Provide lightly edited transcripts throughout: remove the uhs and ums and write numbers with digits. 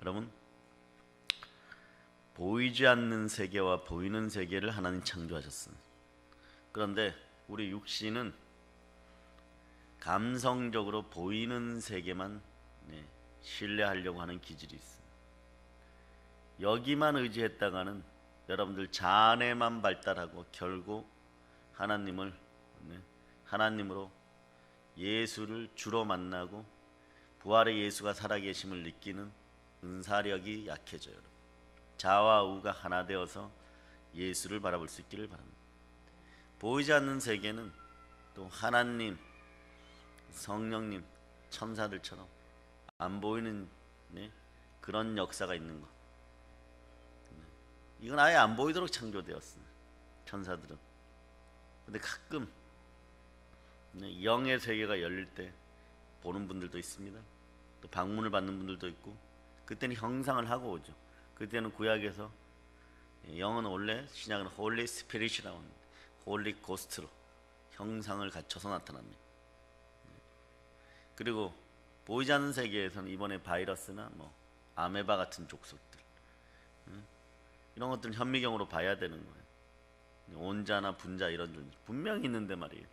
여러분, 보이지 않는 세계와 보이는 세계를 하나님 창조하셨습니다. 그런데 우리 육신은 감성적으로 보이는 세계만 신뢰하려고 하는 기질이 있습니다. 여기만 의지했다가는 여러분들 잔해만 발달하고 결국 하나님으로 예수를 주로 만나고 부활의 예수가 살아계심을 느끼는 은사력이 약해져요. 자와 우가 하나 되어서 예수를 바라볼 수 있기를 바랍니다. 보이지 않는 세계는 또 하나님, 성령님, 천사들처럼 안 보이는 그런 역사가 있는 것. 이건 아예 안 보이도록 창조되었습니다. 천사들은. 근데 가끔 영의 세계가 열릴 때 보는 분들도 있습니다. 또 방문을 받는 분들도 있고, 그때는 형상을 하고 오죠. 그때는 구약에서 영은 원래 신약은 홀리 스피릿이라고 합니다. 홀리 고스트로 형상을 갖춰서 나타납니다. 그리고 보이지 않는 세계에서는 이번에 바이러스나 아메바 같은 족속들, 이런 것들은 현미경으로 봐야 되는 거예요. 온자나 분자 이런 존재 분명히 있는데 말이에요.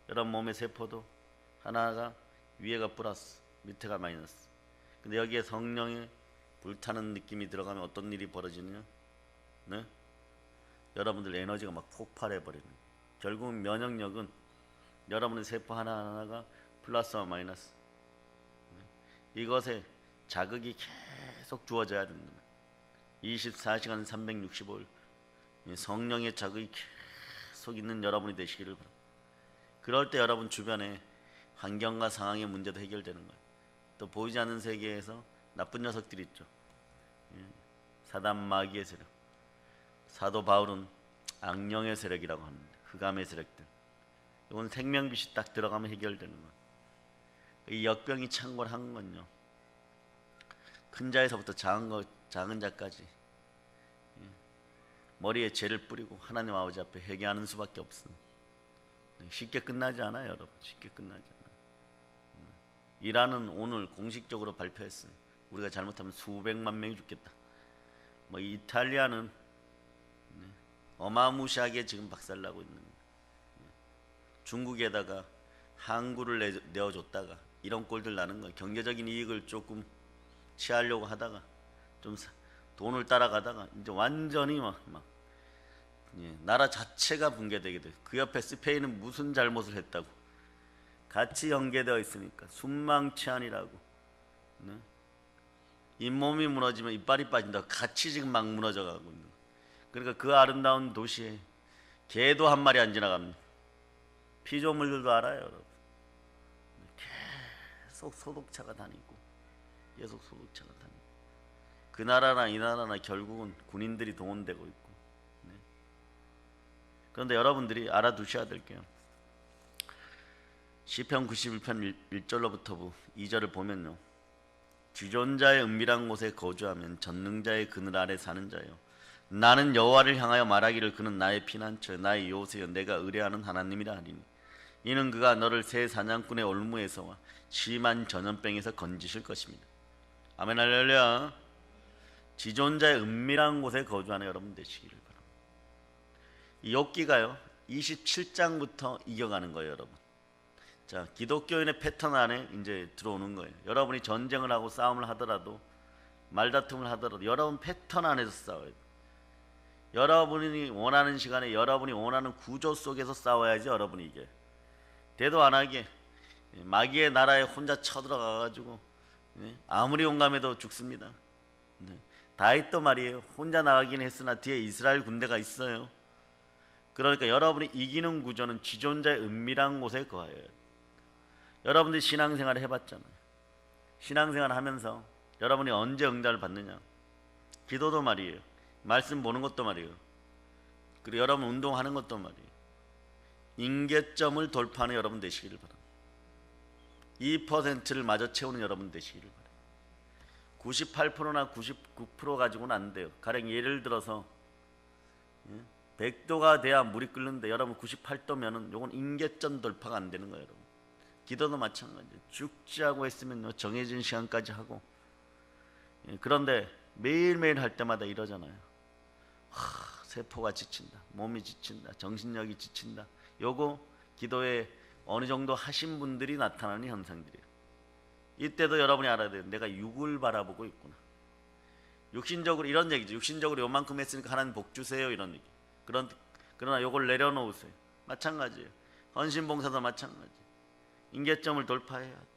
여러분 몸의 세포도 하나가 위에가 플러스, 밑에가 마이너스. 근데 여기에 성령의 불타는 느낌이 들어가면 어떤 일이 벌어지느냐? 여러분들 에너지가 막 폭발해 버리는. 결국은 면역력은 여러분의 세포 하나하나가 플러스와 마이너스, 이것에 자극이 계속 주어져야 됩니다. 24시간 365일 성령의 자극이 계속 있는 여러분이 되시기를 바랍니다. 그럴 때 여러분 주변에 환경과 상황의 문제도 해결되는 거예요. 또 보이지 않는 세계에서 나쁜 녀석들이 있죠. 사단 마귀의 세력, 사도 바울은 악령의 세력이라고 합니다. 흑암의 세력들. 이건 생명빛이 딱 들어가면 해결되는 거예요. 이 역병이 창궐한 건요, 큰 자에서부터 작은 자까지 머리에 죄를 뿌리고 하나님 아버지 앞에 회개하는 수밖에 없습니다. 쉽게 끝나지 않아요, 여러분. 쉽게 끝나지 않아요. 이란은 오늘 공식적으로 발표했어요. 우리가 잘못하면 수백만 명이 죽겠다. 이탈리아는 어마무시하게 지금 박살나고 있는 거예요. 중국에다가 항구를 내어줬다가 이런 꼴들 나는 거예요. 경제적인 이익을 조금 취하려고 하다가 좀 돈을 따라가다가 이제 완전히 나라 자체가 붕괴되게 돼요. 그 옆에 스페인은 무슨 잘못을 했다고 같이 연계되어 있으니까 순망치안이라고. 잇몸이 무너지면 이빨이 빠진다고 같이 지금 막 무너져 가고 있는. 그러니까 그 아름다운 도시에 개도 한 마리 안 지나갑니다. 피조물들도 알아요, 여러분. 계속 소독차가 다니고 계속 소독차가 다니고, 그 나라나 이 나라나 결국은 군인들이 동원되고 있고. 그런데 여러분들이 알아두셔야 될 게요, 시편 91편 1절로부터 2절을 보면요, 지존자의 은밀한 곳에 거주하면 전능자의 그늘 아래 사는 자요, 나는 여호와를 향하여 말하기를 그는 나의 피난처 나의 요새여 내가 의뢰하는 하나님이라 하리니 이는 그가 너를 새 사냥꾼의 올무에서와 심한 전염병에서 건지실 것입니다. 아멘 할렐루야. 지존자의 은밀한 곳에 거주하는 여러분 되시기를 바랍니다. 이 욥기가요 27장부터 이겨가는 거예요, 여러분. 자, 기독교인의 패턴 안에 이제 들어오는 거예요. 여러분이 전쟁을 하고 싸움을 하더라도, 말다툼을 하더라도 여러분 패턴 안에서 싸워야 돼요. 여러분이 원하는 시간에 여러분이 원하는 구조 속에서 싸워야지 여러분이 이게. 대도 안 하게 마귀의 나라에 혼자 쳐들어가 가지고 아무리 용감해도 죽습니다. 다윗도 말이에요, 혼자 나가긴 했으나 뒤에 이스라엘 군대가 있어요. 그러니까 여러분이 이기는 구조는 지존자의 은밀한 곳에 거해요. 여러분들이 신앙생활을 해봤잖아요. 신앙생활 하면서 여러분이 언제 응답을 받느냐? 기도도 말이에요, 말씀 보는 것도 말이에요, 그리고 여러분 운동하는 것도 말이에요. 임계점을 돌파하는 여러분 되시기를 바랍니다. 2%를 마저 채우는 여러분 되시기를 바랍니다. 98%나 99% 가지고는 안 돼요. 가령 예를 들어서 100도가 돼야 물이 끓는데 여러분 98도면은 요건 임계점 돌파가 안 되는 거예요, 여러분. 기도도 마찬가지예요. 죽지 하고 했으면 정해진 시간까지 하고 그런데 매일매일 할 때마다 이러잖아요. 세포가 지친다, 몸이 지친다, 정신력이 지친다. 요거 기도에 어느 정도 하신 분들이 나타나는 현상들이에요. 이때도 여러분이 알아야 돼요. 내가 육을 바라보고 있구나. 육신적으로 이런 얘기죠. 육신적으로 요만큼 했으니까 하나님 복 주세요, 이런 얘기. 그러나 요걸 내려놓으세요. 마찬가지예요. 헌신봉사도 마찬가지. 임계점을 돌파해야 돼.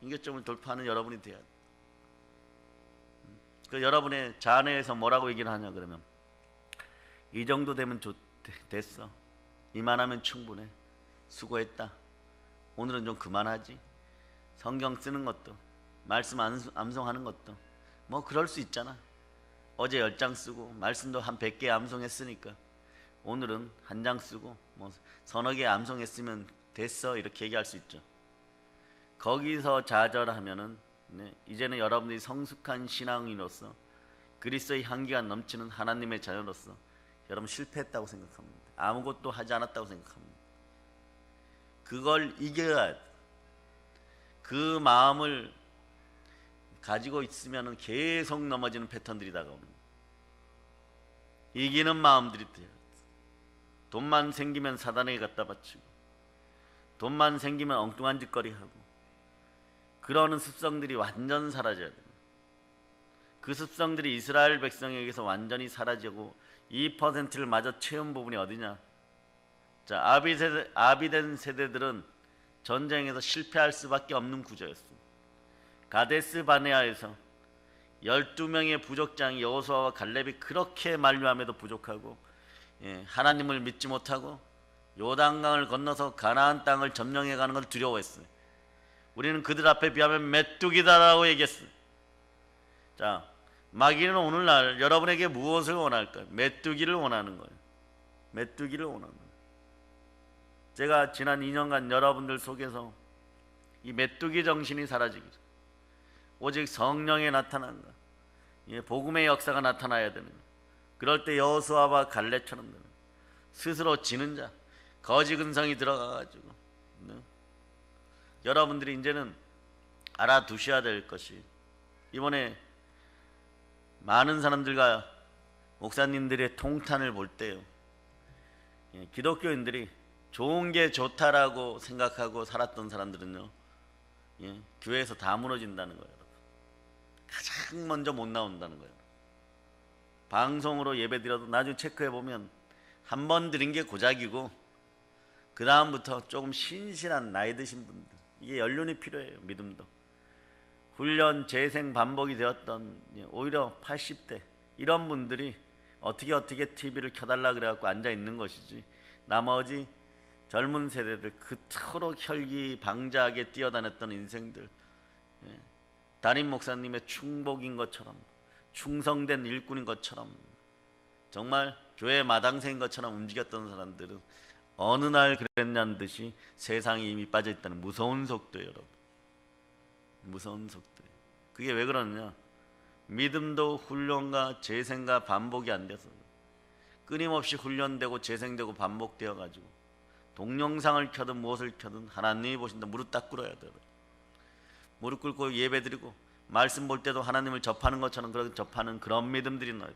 임계점을 돌파하는 여러분이 돼야 돼. 그 여러분의 자녀에서 뭐라고 얘기를 하냐 그러면, 이 정도 되면 됐어. 이만하면 충분해. 수고했다. 오늘은 좀 그만하지. 성경 쓰는 것도, 말씀 암송하는 것도 뭐 그럴 수 있잖아. 어제 10장 쓰고 말씀도 한 100개 암송했으니까 오늘은 한 장 쓰고 뭐 서너 개 암송했으면 됐어, 이렇게 얘기할 수 있죠. 거기서 좌절하면은 이제는 여러분들이 성숙한 신앙인으로서 그리스도의 향기가 넘치는 하나님의 자녀로서 여러분 실패했다고 생각합니다. 아무것도 하지 않았다고 생각합니다. 그걸 이겨야 돼. 그 마음을 가지고 있으면 계속 넘어지는 패턴들이 다가오는 거예요. 이기는 마음들이 돼요. 돈만 생기면 사단에게 갖다 바치고, 돈만 생기면 엉뚱한 짓거리 하고, 그러는 습성들이 완전 사라져야 돼요. 그 습성들이 이스라엘 백성에게서 완전히 사라지고 2%를 마저 채운 부분이 어디냐? 자, 아비된 세대들은 전쟁에서 실패할 수밖에 없는 구조였습니다. 가데스 바네아에서 12명의 부족장이 여호수아와 갈렙이 그렇게 만류함에도 부족하고 하나님을 믿지 못하고 요단강을 건너서 가나안 땅을 점령해 가는 걸 두려워했어요. 우리는 그들 앞에 비하면 메뚜기다라고 얘기했어요. 자, 마귀는 오늘날 여러분에게 무엇을 원할까요? 메뚜기를 원하는 거예요. 메뚜기를 원하는 거예요. 제가 지난 2년간 여러분들 속에서 이 메뚜기 정신이 사라지기, 오직 성령의 나타난 것, 복음의 역사가 나타나야 되는 것. 그럴 때 여호수아와 갈렙처럼 스스로 지는 자, 거짓 근성이 들어가가지고 여러분들이 이제는 알아두셔야 될 것이, 이번에 많은 사람들과 목사님들의 통탄을 볼 때요, 기독교인들이 좋은 게 좋다라고 생각하고 살았던 사람들은요, 교회에서 다 무너진다는 거예요. 가장 먼저 못 나온다는 거예요. 방송으로 예배 드려도 나중에 체크해보면 한 번 드린 게 고작이고, 그 다음부터 조금 신실한 나이 드신 분들, 이게 연륜이 필요해요. 믿음도 훈련, 재생, 반복이 되었던 오히려 80대 이런 분들이 어떻게 TV를 켜달라 그래갖고 앉아있는 것이지, 나머지 젊은 세대들, 그토록 혈기방자하게 뛰어다녔던 인생들, 담임 목사님의 충복인 것처럼, 충성된 일꾼인 것처럼, 정말 교회 마당새인 것처럼 움직였던 사람들은 어느 날 그랬냐는 듯이 세상에 이미 빠져있다는 무서운 속도예요. 여러분, 무서운 속도예요. 그게 왜 그러느냐? 믿음도 훈련과 재생과 반복이 안 돼서, 끊임없이 훈련되고 재생되고 반복되어 가지고 동영상을 켜든 무엇을 켜든 하나님이 보신다 무릎 딱 꿇어야 돼요. 무릎 꿇고 예배드리고 말씀 볼 때도 하나님을 접하는 것처럼 그렇게 접하는 그런 믿음들이 나요.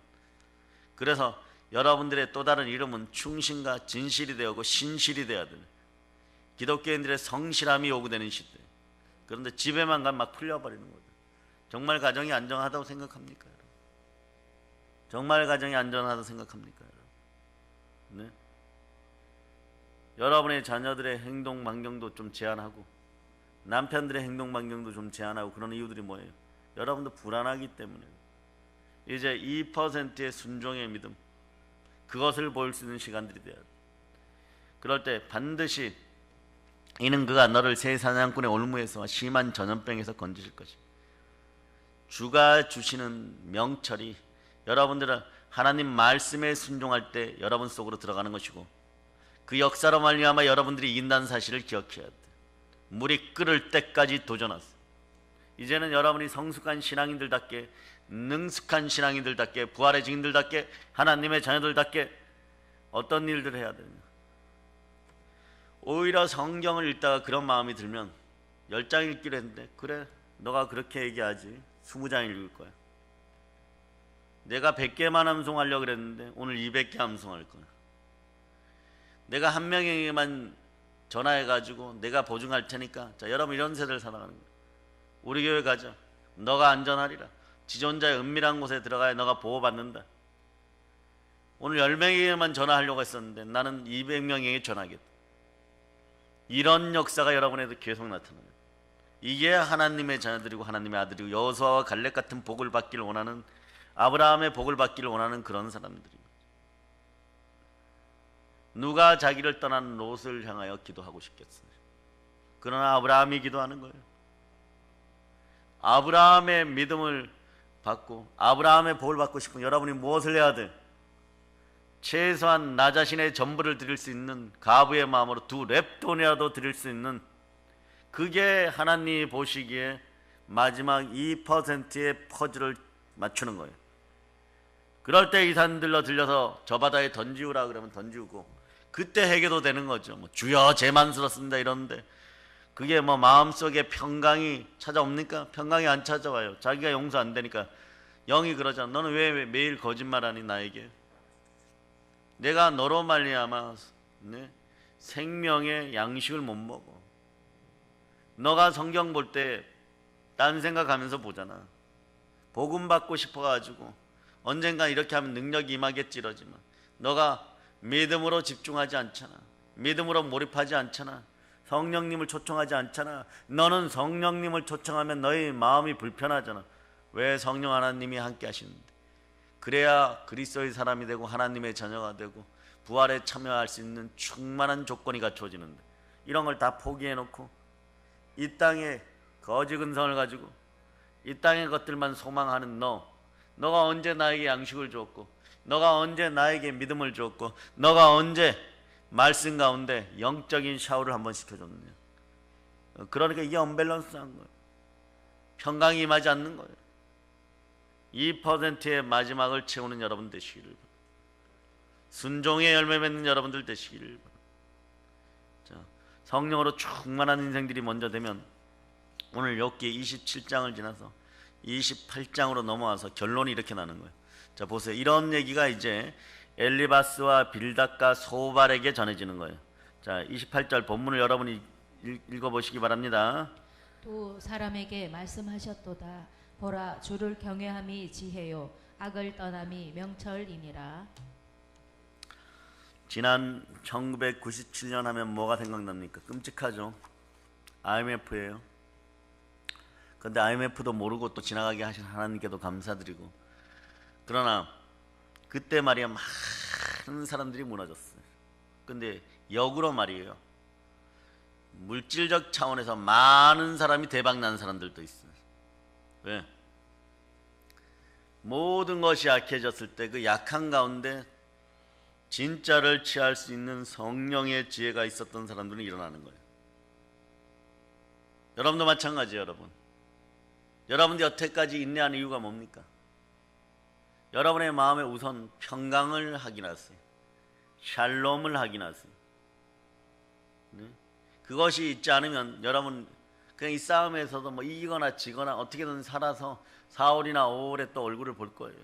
그래서 여러분들의 또 다른 이름은 충신과 진실이 되고 신실이 되어야 돼요. 기독교인들의 성실함이 요구되는 시대. 그런데 집에만 가면 막 풀려버리는 거죠. 정말 가정이 안정하다고 생각합니까, 여러분? 정말 가정이 안전하다고 생각합니까, 여러분? 네? 여러분의 자녀들의 행동 반경도 좀 제한하고, 남편들의 행동 반경도 좀 제한하고, 그런 이유들이 뭐예요? 여러분도 불안하기 때문에. 이제 2%의 순종의 믿음, 그것을 보일 수 있는 시간들이 돼야 돼. 그럴 때 반드시 이는 그가 너를 새 사냥꾼의 올무에서 심한 전염병에서 건지실 것입니다. 주가 주시는 명철이 여러분들은 하나님 말씀에 순종할 때 여러분 속으로 들어가는 것이고, 그 역사로 말미암아 여러분들이 이긴다는 사실을 기억해야 돼. 물이 끓을 때까지 도전하세요. 이제는 여러분이 성숙한 신앙인들답게, 능숙한 신앙인들답게, 부활의 증인들답게, 하나님의 자녀들답게 어떤 일들을 해야 되느냐? 오히려 성경을 읽다가 그런 마음이 들면 10장 읽기로 했는데, 그래 너가 그렇게 얘기하지, 20장 읽을 거야. 내가 100개만 암송하려고 그랬는데 오늘 200개 암송할 거야. 내가 한 명에게만 전화해가지고 내가 보증할 테니까, 자, 여러분 이런 세대를 살아가는 거야. 우리 교회 가자. 너가 안전하리라. 지존자의 은밀한 곳에 들어가야 너가 보호받는다. 오늘 10명에게만 전화하려고 했었는데 나는 200명에게 전화하겠다. 이런 역사가 여러분에도 계속 나타나요. 이게 하나님의 자녀들이고 하나님의 아들이고 여호수아와 갈렙 같은 복을 받기를 원하는, 아브라함의 복을 받기를 원하는 그런 사람들입니다. 누가 자기를 떠난 롯을 향하여 기도하고 싶겠어요? 그러나 아브라함이 기도하는 거예요. 아브라함의 믿음을 받고 아브라함의 복을 받고 싶으면 여러분이 무엇을 해야 돼? 최소한 나 자신의 전부를 드릴 수 있는 가부의 마음으로 2렙돈이라도 드릴 수 있는, 그게 하나님이 보시기에 마지막 2%의 퍼즐을 맞추는 거예요. 그럴 때 이 산들로 들려서 저 바다에 던지우라 그러면 던지우고, 그때 해결도 되는 거죠. 뭐 주여 죄만스럽습니다 이러는데 그게 뭐 마음속에 평강이 찾아옵니까? 평강이 안 찾아와요. 자기가 용서 안 되니까. 영이 그러잖아. 너는 왜 매일 거짓말하니 나에게? 내가 너로 말미암아 생명의 양식을 못 먹어. 너가 성경 볼 때 딴 생각하면서 보잖아. 복음 받고 싶어가지고 언젠가 이렇게 하면 능력이 임하겠지 이러지만 너가 믿음으로 집중하지 않잖아. 믿음으로 몰입하지 않잖아. 성령님을 초청하지 않잖아. 너는 성령님을 초청하면 너의 마음이 불편하잖아. 왜? 성령 하나님이 함께 하시는데. 그래야 그리스도의 사람이 되고 하나님의 자녀가 되고 부활에 참여할 수 있는 충만한 조건이 갖춰지는데, 이런 걸 다 포기해놓고 이 땅에 거지 근성을 가지고 이 땅의 것들만 소망하는 너가 언제 나에게 양식을 줬고, 너가 언제 나에게 믿음을 줬고, 너가 언제 말씀 가운데 영적인 샤워를 한번 시켜줬느냐. 그러니까 이게 언밸런스한 거예요. 평강이 임하지 않는 거예요. 2%의 마지막을 채우는 여러분 되시기를 바랍니다. 순종의 열매 맺는 여러분들 되시기를 바랍니다. 자, 성령으로 충만한 인생들이 먼저 되면 오늘 욥기 27장을 지나서 28장으로 넘어와서 결론이 이렇게 나는 거예요. 자, 보세요. 이런 얘기가 이제 엘리바스와 빌닷과 소발에게 전해지는 거예요. 자, 28절 본문을 여러분이 읽어보시기 바랍니다. 또 사람에게 말씀하셨도다. 보라, 주를 경외함이 지혜요 악을 떠남이 명철이니라. 지난 1997년 하면 뭐가 생각납니까? 끔찍하죠. IMF예요. 근데 IMF도 모르고 또 지나가게 하신 하나님께도 감사드리고, 그러나 그때 말이야 많은 사람들이 무너졌어요. 근데 역으로 말이에요, 물질적 차원에서 많은 사람이 대박난 사람들도 있어요. 왜? 모든 것이 약해졌을 때 그 약한 가운데 진짜를 취할 수 있는 성령의 지혜가 있었던 사람들은 일어나는 거예요. 여러분도 마찬가지예요. 여러분들이 여태까지 인내하는 이유가 뭡니까? 여러분의 마음에 우선 평강을 확인하세요. 샬롬을 확인하세요. 네? 그것이 있지 않으면 여러분 그냥 이 싸움에서도 뭐 이기거나 지거나 어떻게든 살아서 4월이나 5월에 또 얼굴을 볼 거예요.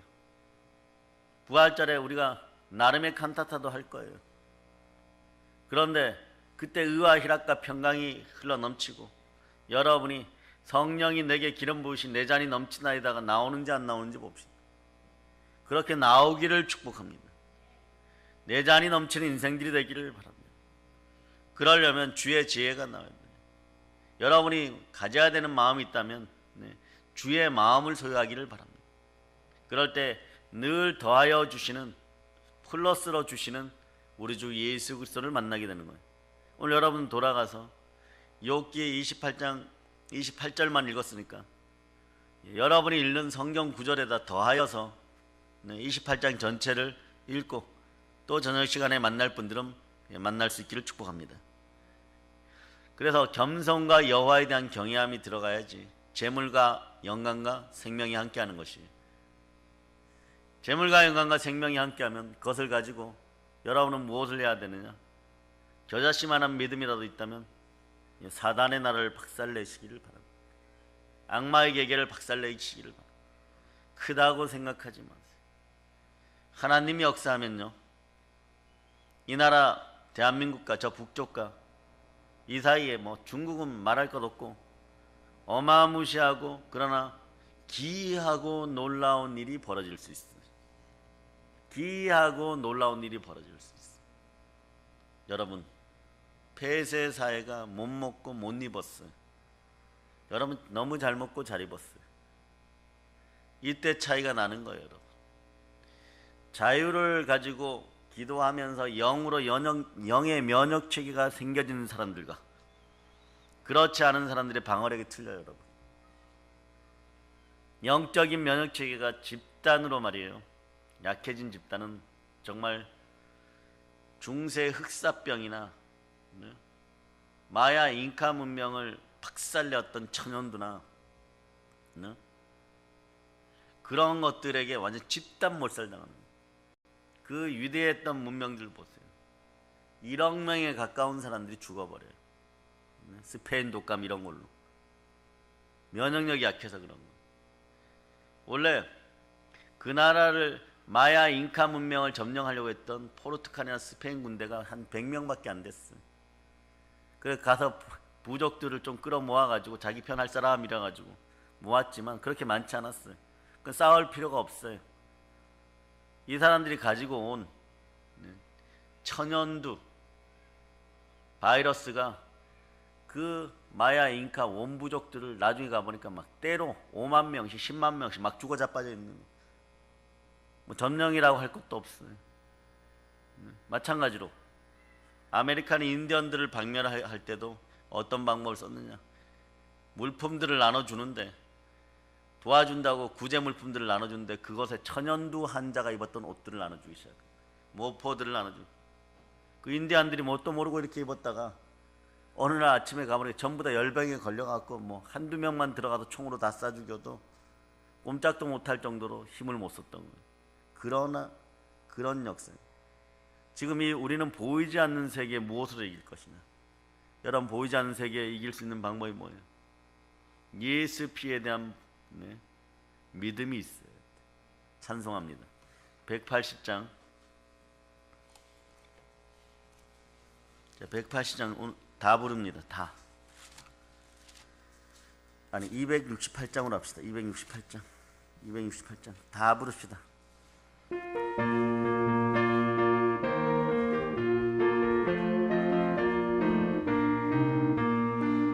부활절에 우리가 나름의 칸타타도 할 거예요. 그런데 그때 의와 희락과 평강이 흘러넘치고 여러분이 성령이 내게 기름 부으신 내 잔이 넘치나이다가 나오는지 안 나오는지 봅시다. 그렇게 나오기를 축복합니다. 내 잔이 넘치는 인생들이 되기를 바랍니다. 그러려면 주의 지혜가 나와야 돼요. 여러분이 가져야 되는 마음이 있다면 주의 마음을 소유하기를 바랍니다. 그럴 때 늘 더하여 주시는, 플러스로 주시는 우리 주 예수 그리스도를 만나게 되는 거예요. 오늘 여러분 돌아가서 욥기 28장 28절만 읽었으니까 여러분이 읽는 성경 구절에다 더하여서 28장 전체를 읽고 또 저녁 시간에 만날 분들은 만날 수 있기를 축복합니다. 그래서 겸손과 여호와에 대한 경외함이 들어가야지 재물과 영광과 생명이 함께하는 것이에요. 재물과 영광과 생명이 함께하면 그것을 가지고 여러분은 무엇을 해야 되느냐? 겨자씨만한 믿음이라도 있다면 사단의 나라를 박살내시기를 바랍니다. 악마의 계계를 박살내시기를 바랍니다. 크다고 생각하지 마세요. 하나님이 역사하면요, 이 나라 대한민국과 저 북쪽과 이 사이에 뭐 중국은 말할 것 없고 어마무시하고 그러나 기이하고 놀라운 일이 벌어질 수 있어요. 기이하고 놀라운 일이 벌어질 수 있어요. 여러분, 폐쇄 사회가 못 먹고 못 입었어요. 여러분 너무 잘 먹고 잘 입었어요. 이때 차이가 나는 거예요. 여러분, 자유를 가지고 기도하면서 영으로 영의 면역 체계가 생겨지는 사람들과 그렇지 않은 사람들의 방어력이 틀려요. 여러분, 영적인 면역 체계가 집단으로 말이에요, 약해진 집단은 정말 중세 흑사병이나 마야 잉카 문명을 박살냈던 천연두나 그런 것들에게 완전 집단 몰살당하는, 그 위대했던 문명들 보세요. 1억 명에 가까운 사람들이 죽어버려요. 스페인 독감 이런 걸로. 면역력이 약해서 그런 거. 원래 그 나라를 마야 잉카 문명을 점령하려고 했던 포르투갈이나 스페인 군대가 한 100명밖에 안 됐어요. 그래서 가서 부족들을 좀 끌어모아가지고 자기 편 할 사람이라 가지고 모았지만 그렇게 많지 않았어요. 그 싸울 필요가 없어요. 이 사람들이 가지고 온 천연두 바이러스가 그 마야 잉카 원부족들을 나중에 가보니까 막 때로 5만 명씩 10만 명씩 막 죽어 자빠져 있는 거. 뭐 점령이라고 할 것도 없어요. 마찬가지로 아메리칸이 인디언들을 박멸할 때도 어떤 방법을 썼느냐, 물품들을 나눠주는데, 도와준다고 구제 물품들을 나눠주는데 그것에 천연두 환자가 입었던 옷들을 나눠주기 시작해요. 모포들을 나눠주고, 그 인디안들이 뭣도 모르고 이렇게 입었다가 어느 날 아침에 가보니까 전부 다 열병에 걸려갖고 뭐 한두 명만 들어가서 총으로 다 쏴 죽여도 꼼짝도 못할 정도로 힘을 못 썼던 거예요. 그러나 그런 역사, 지금 우리는 보이지 않는 세계에 무엇으로 이길 것이냐. 여러분, 보이지 않는 세계에 이길 수 있는 방법이 뭐예요? 예수 피에 대한 믿음이 있어요. 찬송합니다. 180장 180장 오늘 다 부릅니다. 다. 아니 268장으로 합시다. 268장 다 부릅시다.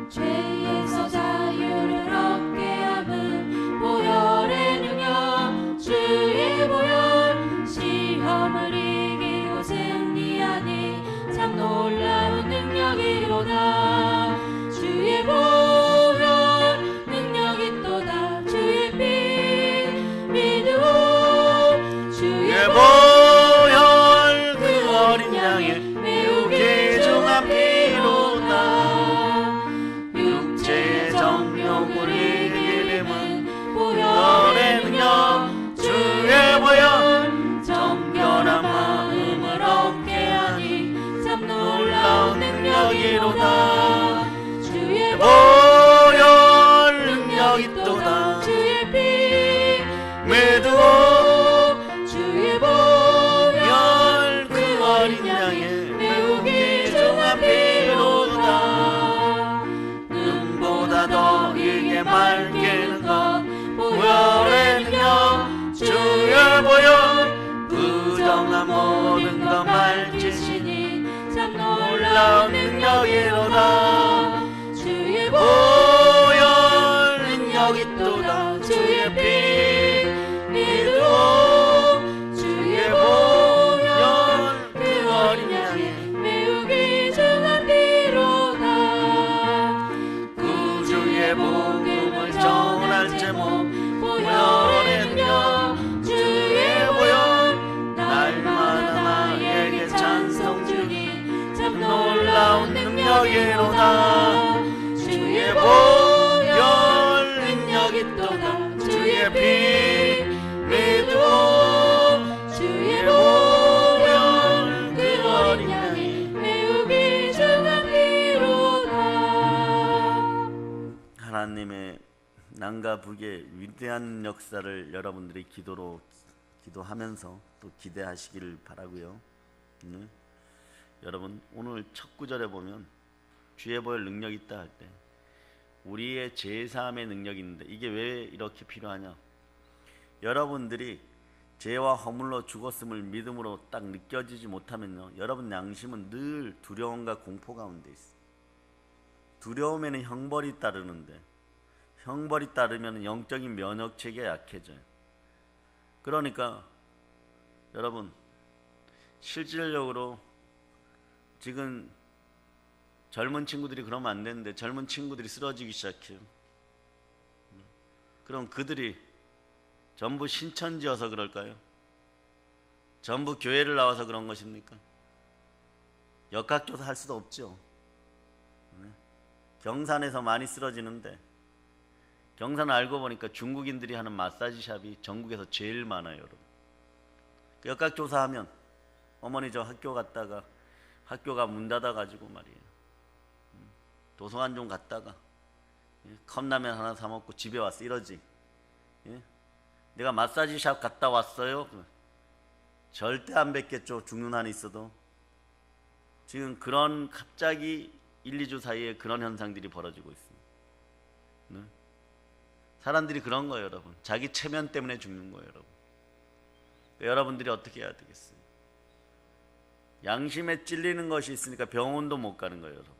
죄에서 자유를 얻게 함은 보혈의 능력, 주의 보혈, 시험을 이기고 승리하니 참 놀라운 능력이로다. 주의 보혈 능력이 또다. 주의 피 믿으오. 주의 보혈 그 어린 양의 매우 귀중한 피로다. 육체의 정욕을 이기림은 보혈의 능력. 주의 보혈 정결한 마음을 얻게 하니 참 놀라운 능력이로다. 주의 보혈 능력이 또다. 주의 피 믿으오. 주의 보혈 그 어린 양의 매우 귀중한 피로다. 눈보다 더 이게 맑게는 것 보혈의 능력. 주의 보혈 부정한 모든 것 말지시니 참 놀라운 능력이로다. 주의 보혈 능력이 또다. 주의 피 믿으오. 주의 보혈 그 어린 양의 매우 귀중한 피로다. 구주의 복음을 전할 제목 보혈의 능력. 주의 보혈 날마다 나에게 찬송 주니 참 놀라운 능력이로다. 주의 보혈 능력이 또다. 주의 피 믿으오. 주의 보혈 그 어린 양이 매우 귀중한 피로다. 하나님의 남과 북의 위대한 역사를 여러분들이 기도하면서 또 기대하시기를 바라고요. 네. 여러분 오늘 첫 구절에 보면 주의 보혈 능력이 있다 할 때 우리의 제사함의 능력이 있는데 이게 왜 이렇게 필요하냐? 여러분들이 죄와 허물로 죽었음을 믿음으로 딱 느껴지지 못하면요, 여러분 양심은 늘 두려움과 공포 가운데 있어요. 두려움에는 형벌이 따르는데 형벌이 따르면 영적인 면역 체계가 약해져요. 그러니까 여러분 실질적으로 지금 젊은 친구들이 그러면 안 되는데 젊은 친구들이 쓰러지기 시작해요. 그럼 그들이 전부 신천지여서 그럴까요? 전부 교회를 나와서 그런 것입니까? 역학조사 할 수도 없죠. 경산에서 많이 쓰러지는데 경산 알고 보니까 중국인들이 하는 마사지 샵이 전국에서 제일 많아요, 여러분. 역학조사하면 어머니 저 학교 갔다가 학교가 문 닫아가지고 말이에요. 도서관 좀 갔다가 컵라면 하나 사 먹고 집에 왔어 이러지. 내가 마사지 샵 갔다 왔어요. 절대 안 뵙겠죠. 죽는 한이 있어도. 지금 그런 갑자기 1, 2주 사이에 그런 현상들이 벌어지고 있습니다. 사람들이 그런 거예요, 여러분. 자기 체면 때문에 죽는 거예요, 여러분. 여러분들이 어떻게 해야 되겠어요? 양심에 찔리는 것이 있으니까 병원도 못 가는 거예요, 여러분.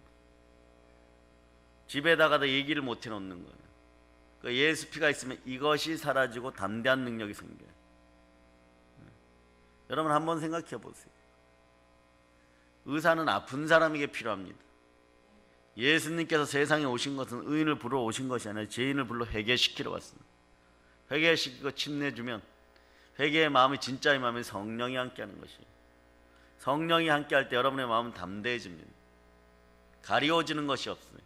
집에다가도 얘기를 못 해놓는 거예요. 그 예수 피가 있으면 이것이 사라지고 담대한 능력이 생겨요. 여러분 한번 생각해 보세요. 의사는 아픈 사람에게 필요합니다. 예수님께서 세상에 오신 것은 의인을 부르러 오신 것이 아니라 죄인을 불러 회개시키러 왔습니다. 회개시키고 침내주면 회개의 마음이 진짜의 마음이 성령이 함께하는 것이에요. 성령이 함께할 때 여러분의 마음은 담대해집니다. 가리워지는 것이 없어요.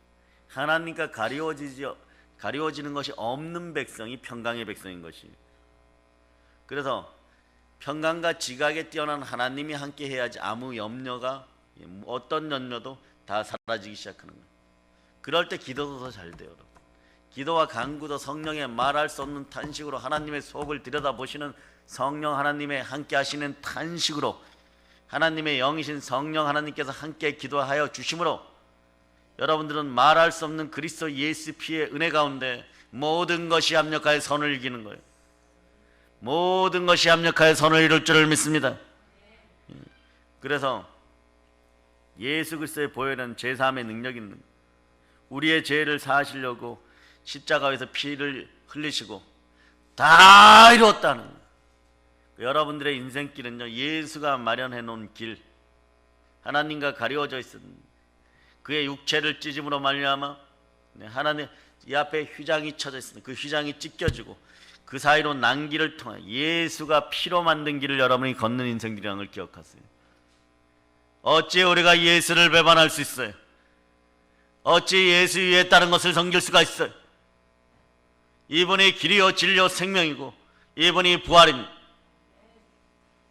하나님과 가리워지는 것이 없는 백성이 평강의 백성인 것이에요. 그래서 평강과 지각에 뛰어난 하나님이 함께 해야지 아무 염려가 어떤 염려도 다 사라지기 시작하는 거예요. 그럴 때 기도도 더 잘 돼요. 여러분. 기도와 간구도 성령의 말할 수 없는 탄식으로 하나님의 속을 들여다보시는 성령 하나님의 함께 하시는 탄식으로 하나님의 영이신 성령 하나님께서 함께 기도하여 주심으로 여러분들은 말할 수 없는 그리스도 예수 피의 은혜 가운데 모든 것이 합력하여 선을 이기는 거예요. 모든 것이 합력하여 선을 이룰 줄을 믿습니다. 그래서 예수 그리스도의 보혈은 제사함의 능력이 있는 거예요. 우리의 죄를 사하시려고 십자가에서 피를 흘리시고 다 이루었다는 거예요. 여러분들의 인생길은요, 예수가 마련해 놓은 길, 하나님과 가리워져 있습니다. 그의 육체를 찢음으로 말미암아 하나님 이 앞에 휘장이 쳐져 있습니다. 그 휘장이 찢겨지고 그 사이로 난 길을 통해 예수가 피로 만든 길을 여러분이 걷는 인생들이라는 걸 기억하세요. 어찌 우리가 예수를 배반할 수 있어요? 어찌 예수 위에 다른 것을 섬길 수가 있어요? 이분이 길이요 진리요 생명이고 이분이 부활입니다.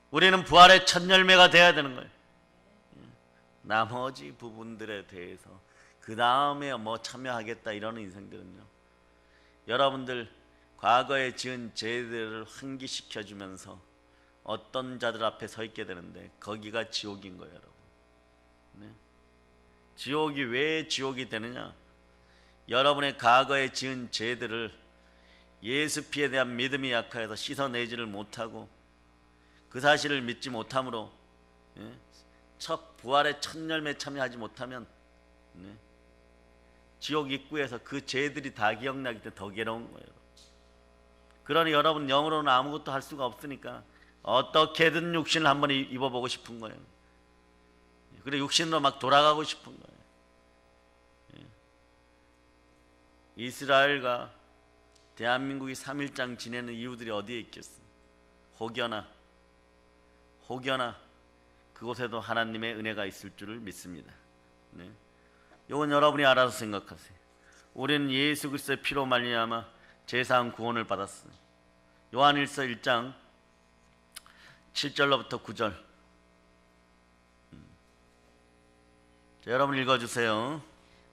우리는 부활의 첫 열매가 돼야 되는 거예요. 나머지 부분들에 대해서 그 다음에 뭐 참여하겠다 이런 인생들은요, 여러분들 과거에 지은 죄들을 환기시켜주면서 어떤 자들 앞에 서 있게 되는데 거기가 지옥인 거예요, 여러분. 네? 지옥이 왜 지옥이 되느냐? 여러분의 과거에 지은 죄들을 예수 피에 대한 믿음이 약하여서 씻어내지를 못하고 그 사실을 믿지 못함으로 첫 부활의 첫 열매에 참여하지 못하면 지옥 입구에서 그 죄들이 다 기억나기 때문에 더 괴로운 거예요. 그러니 여러분 영으로는 아무것도 할 수가 없으니까 어떻게든 육신을 한번 입어보고 싶은 거예요. 그래 육신으로 막 돌아가고 싶은 거예요. 이스라엘과 대한민국이 3.1장 지내는 이유들이 어디에 있겠어요? 혹여나 그곳에도 하나님의 은혜가 있을 줄을 믿습니다. 네. 이건 여러분이 알아서 생각하세요. 우리는 예수 그리스도의 피로 말미암아 제사한 구원을 받았어요. 요한일서 1장 7절로부터 9절. 자, 여러분 읽어주세요.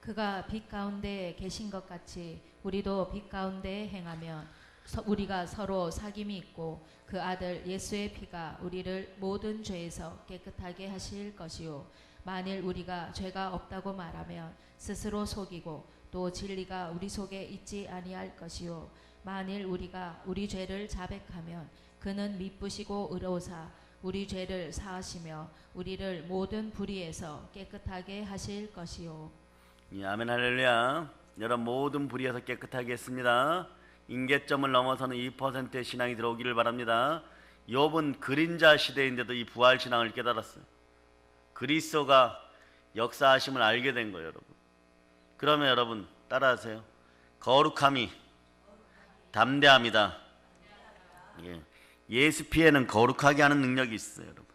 그가 빛 가운데 계신 것 같이 우리도 빛 가운데 행하면 우리가 서로 사귐이 있고 그 아들 예수의 피가 우리를 모든 죄에서 깨끗하게 하실 것이요 만일 우리가 죄가 없다고 말하면 스스로 속이고 또 진리가 우리 속에 있지 아니할 것이요 만일 우리가 우리 죄를 자백하면 그는 미쁘시고 의로우사 우리 죄를 사하시며 우리를 모든 불의에서 깨끗하게 하실 것이요. 예, 아멘 할렐루야. 여러분 모든 불의에서 깨끗하게 했습니다. 임계점을 넘어서는 2%의 신앙이 들어오기를 바랍니다. 욥은 그림자 시대인데도 이 부활 신앙을 깨달았어요. 그리스도가 역사하심을 알게 된 거예요, 여러분. 그러면 여러분 따라하세요. 거룩함이 담대함이다. 예. 예수 피에는 거룩하게 하는 능력이 있어요, 여러분.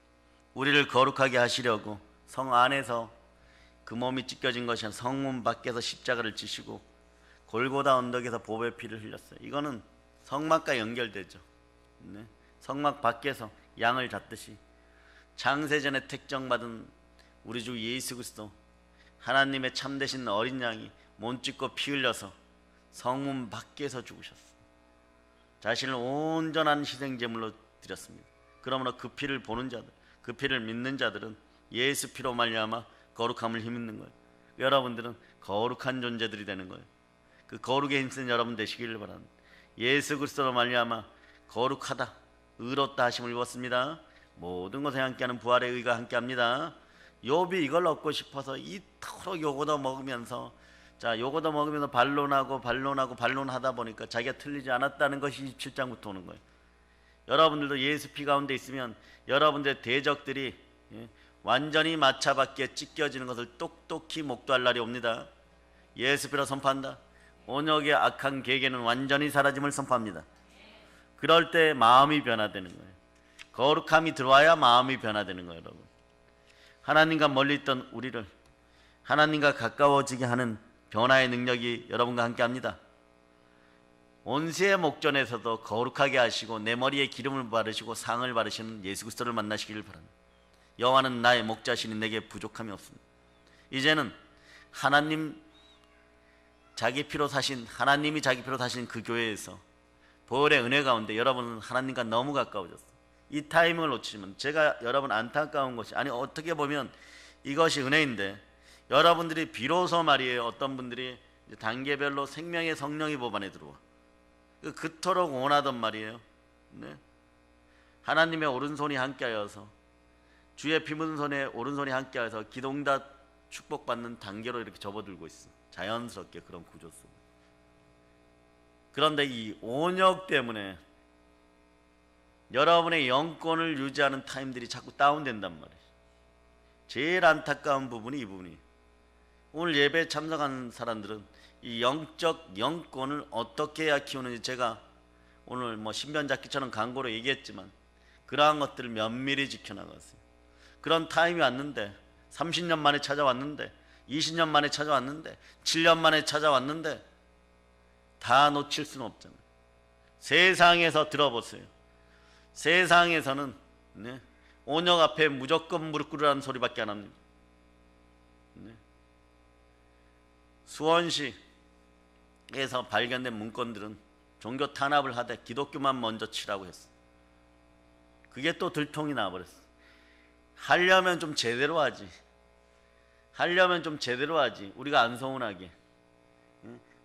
우리를 거룩하게 하시려고 성 안에서 그 몸이 찢겨진 것이 아니라 성문 밖에서 십자가를 지시고 골고다 언덕에서 보배 피를 흘렸어요. 이거는 성막과 연결되죠. 네. 성막 밖에서 양을 잡듯이 창세전에 택정받은 우리 주 예수 그리스도 하나님의 참되신 어린 양이 몸 찢고 피 흘려서 성문 밖에서 죽으셨어요. 자신을 온전한 희생제물로 드렸습니다. 그러므로 그 피를 보는 자들, 그 피를 믿는 자들은 예수 피로 말미암아 거룩함을 힘입는 거예요. 여러분들은 거룩한 존재들이 되는 거예요. 그 거룩에 힘쓴 여러분 되시기를 바랍니다. 예수 그리스도로 말미암아 거룩하다, 의롭다 하심을 입었습니다. 모든 것에 함께하는 부활의 의가 함께합니다. 욥이 이걸 얻고 싶어서 이토록 요거도 먹으면서 요거도 먹으면서 반론하다 보니까 자기가 틀리지 않았다는 것이 27장부터 오는 거예요. 여러분들도 예수 피 가운데 있으면 여러분들의 대적들이 완전히 마차밖에 찢겨지는 것을 똑똑히 목도할 날이 옵니다. 예수 피로 선포한다. 온역의 악한 계계는 완전히 사라짐을 선포합니다. 그럴 때 마음이 변화되는 거예요. 거룩함이 들어와야 마음이 변화되는 거예요, 여러분. 하나님과 멀리 있던 우리를 하나님과 가까워지게 하는 변화의 능력이 여러분과 함께합니다. 온세의 목전에서도 거룩하게 하시고 내 머리에 기름을 바르시고 상을 바르시는 예수 그리스도를 만나시기를 바랍니다. 여호와는 나의 목자시니 내게 부족함이 없습니다. 이제는 하나님이 자기 피로 사신 그 교회에서 보혈의 은혜 가운데 여러분은 하나님과 너무 가까워졌어요. 이 타이밍을 놓치면 제가 여러분 안타까운 것이 어떻게 보면 이것이 은혜인데 여러분들이 비로소 말이에요. 어떤 분들이 단계별로 생명의 성령이 법안에 들어와 그토록 원하던 말이에요. 네? 하나님의 오른손이 함께하여서 주의 피 묻은 손에 오른손이 함께하여서 기동다 축복받는 단계로 이렇게 접어들고 있어. 자연스럽게 그런 구조 속. 그런데 이 온역 때문에 여러분의 영권을 유지하는 타임들이 자꾸 다운된단 말이에요. 제일 안타까운 부분이 이 부분이에요. 오늘 예배에 참석한 사람들은 이 영적 영권을 어떻게 해야 키우는지 제가 오늘 신변잡기처럼 광고로 얘기했지만 그러한 것들을 면밀히 지켜나갔어요. 그런 타임이 왔는데 30년 만에 찾아왔는데 20년 만에 찾아왔는데 7년 만에 찾아왔는데 다 놓칠 수는 없잖아요. 세상에서 들어보세요. 세상에서는 온역 앞에 무조건 무릎 꿇으라는 소리밖에 안 합니다. 수원시에서 발견된 문건들은 종교 탄압을 하되 기독교만 먼저 치라고 했어. 그게 또 들통이 나버렸어. 하려면 좀 제대로 하지. 우리가 안 서운하게,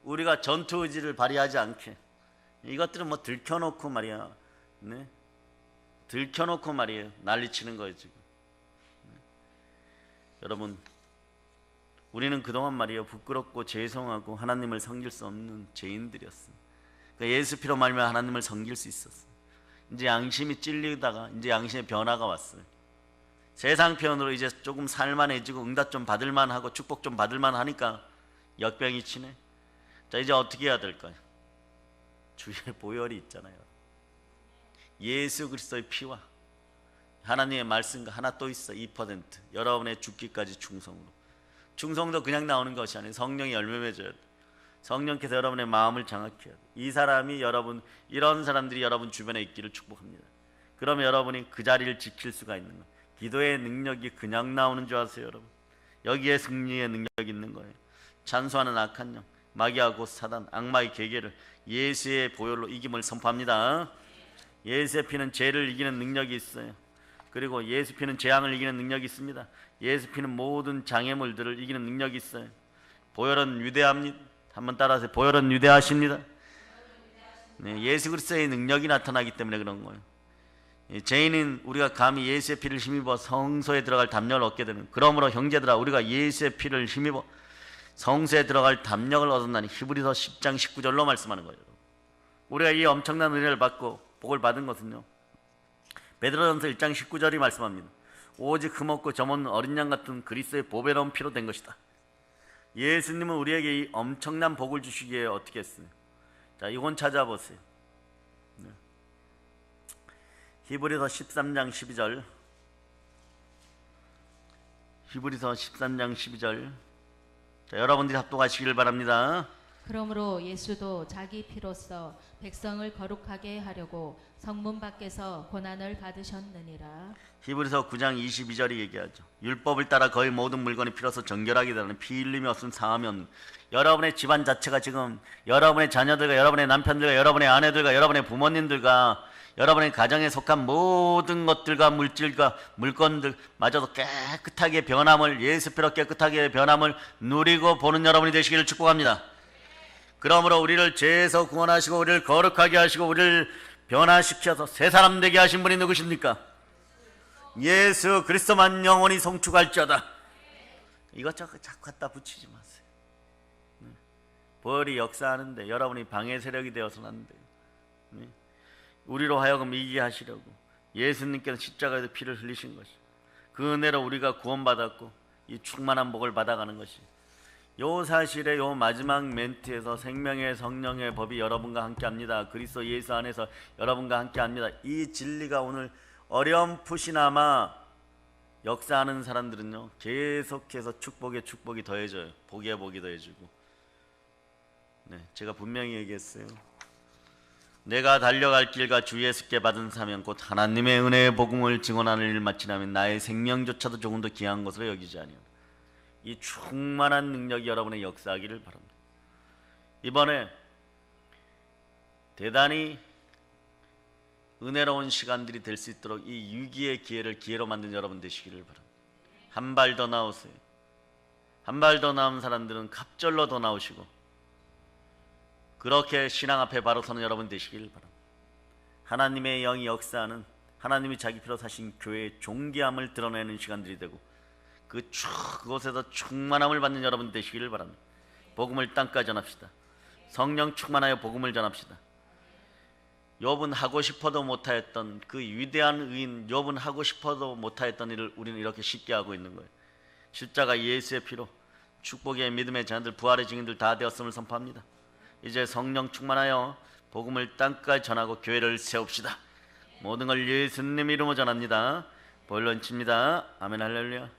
우리가 전투 의지를 발휘하지 않게. 이것들은 들켜놓고 말이야. 들켜놓고 말이에요. 난리치는 거예요 지금. 여러분, 우리는 그동안 말이에요 부끄럽고 죄송하고 하나님을 섬길 수 없는 죄인들이었어요. 그러니까 예수 피로 말미암아 하나님을 섬길 수 있었어요. 이제 양심이 찔리다가 이제 양심의 변화가 왔어요. 세상 편으로 이제 조금 살만해지고 응답 좀 받을만하고 축복 좀 받을만하니까 역병이 치네. 자, 이제 어떻게 해야 될까요? 주의 보혈이 있잖아요. 예수 그리스도의 피와 하나님의 말씀과 하나 또 있어. 2% 여러분의 죽기까지 충성으로. 충성도 그냥 나오는 것이 아니에요. 성령이 열매 맺어야 돼. 성령께서 여러분의 마음을 장악해야 돼. 이 사람이 여러분, 이런 사람들이 여러분 주변에 있기를 축복합니다. 그러면 여러분이 그 자리를 지킬 수가 있는 거예요. 기도의 능력이 그냥 나오는 줄 아세요, 여러분? 여기에 승리의 능력이 있는 거예요. 찬수하는 악한 영, 마귀와 곧 사단, 악마의 계계를 예수의 보혈로 이김을 선포합니다. 예수의 피는 죄를 이기는 능력이 있어요. 그리고 예수 피는 재앙을 이기는 능력이 있습니다. 예수 피는 모든 장애물들을 이기는 능력이 있어요. 보혈은 위대합니다. 한번 따라하세요. 보혈은 위대하십니다. 네, 예수 그리스도의 능력이 나타나기 때문에 그런 거예요. 죄인인 우리가 감히 예수의 피를 힘입어 성소에 들어갈 담력을 얻게 되는, 그러므로 형제들아 우리가 예수의 피를 힘입어 성소에 들어갈 담력을 얻었나니 히브리서 10장 19절로 말씀하는 거예요. 우리가 이 엄청난 은혜를 받고 복을 받은 것은요, 베드로전서 1장 19절이 말씀합니다. 오직 흠없고 점없는 어린 양 같은 그리스도의 보배로운 피로 된 것이다. 예수님은 우리에게 이 엄청난 복을 주시기에 어떻게 했어요? 자, 이건 찾아보세요. 히브리서 13장 12절. 히브리서 13장 12절. 자, 여러분들이 합독하시길 바랍니다. 그러므로 예수도 자기 피로써 백성을 거룩하게 하려고 성문 밖에서 고난을 받으셨느니라. 히브리서 9장 22절이 얘기하죠. 율법을 따라 거의 모든 물건이 피로써 정결하게 되는 피 흘림이 없음 상함이 없는, 여러분의 집안 자체가 지금 여러분의 자녀들과 여러분의 남편들과 여러분의 아내들과 여러분의 부모님들과 여러분의 가정에 속한 모든 것들과 물질과 물건들 마저도 깨끗하게 변함을, 예수 피로 깨끗하게 변함을 누리고 보는 여러분이 되시기를 축복합니다. 그러므로 우리를 죄에서 구원하시고 우리를 거룩하게 하시고 우리를 변화시켜서 새 사람 되게 하신 분이 누구십니까? 예수 그리스도만 영원히 송축할지어다. 이것저것 자꾸 갖다 붙이지 마세요. 벌이 역사하는데 여러분이 방해 세력이 되어서는 안 돼요. 우리로 하여금 이기게 하시려고 예수님께서 십자가에서 피를 흘리신 것이, 그 은혜로 우리가 구원받았고 이 충만한 복을 받아가는 것이, 요 사실에 요 마지막 멘트에서 생명의 성령의 법이 여러분과 함께합니다. 그리스도 예수 안에서 여러분과 함께합니다. 이 진리가 오늘 어렴풋이나마 역사하는 사람들은요, 계속해서 축복에 축복이 더해져요. 복에 복이 더해지고. 네, 제가 분명히 얘기했어요. 내가 달려갈 길과 주 예수께 받은 사명 곧 하나님의 은혜의 복음을 증언하는 일을 마치려면 나의 생명조차도 조금 더 귀한 것으로 여기지 아니하노라. 이 충만한 능력이 여러분의 역사하기를 바랍니다. 이번에 대단히 은혜로운 시간들이 될 수 있도록 이 위기의 기회를 기회로 만든 여러분 되시기를 바랍니다. 한 발 더 나오세요. 한 발 더 나온 사람들은 갑절로 더 나오시고, 그렇게 신앙 앞에 바로 서는 여러분 되시기를 바랍니다. 하나님의 영이 역사하는, 하나님이 자기 피로 사신 교회의 존귀함을 드러내는 시간들이 되고, 그곳에서 충만함을 받는 여러분 되시기를 바랍니다. 복음을 땅까지 전합시다. 성령 충만하여 복음을 전합시다. 욥은 하고 싶어도 못하였던 그 위대한 의인 욥은 하고 싶어도 못하였던 일을 우리는 이렇게 쉽게 하고 있는 거예요. 십자가 예수의 피로 축복의 믿음의 자녀들, 부활의 증인들 다 되었음을 선포합니다. 이제 성령 충만하여 복음을 땅까지 전하고 교회를 세웁시다. 모든 걸 예수님 이름으로 전합니다. 본론칩니다. 아멘 할렐루야.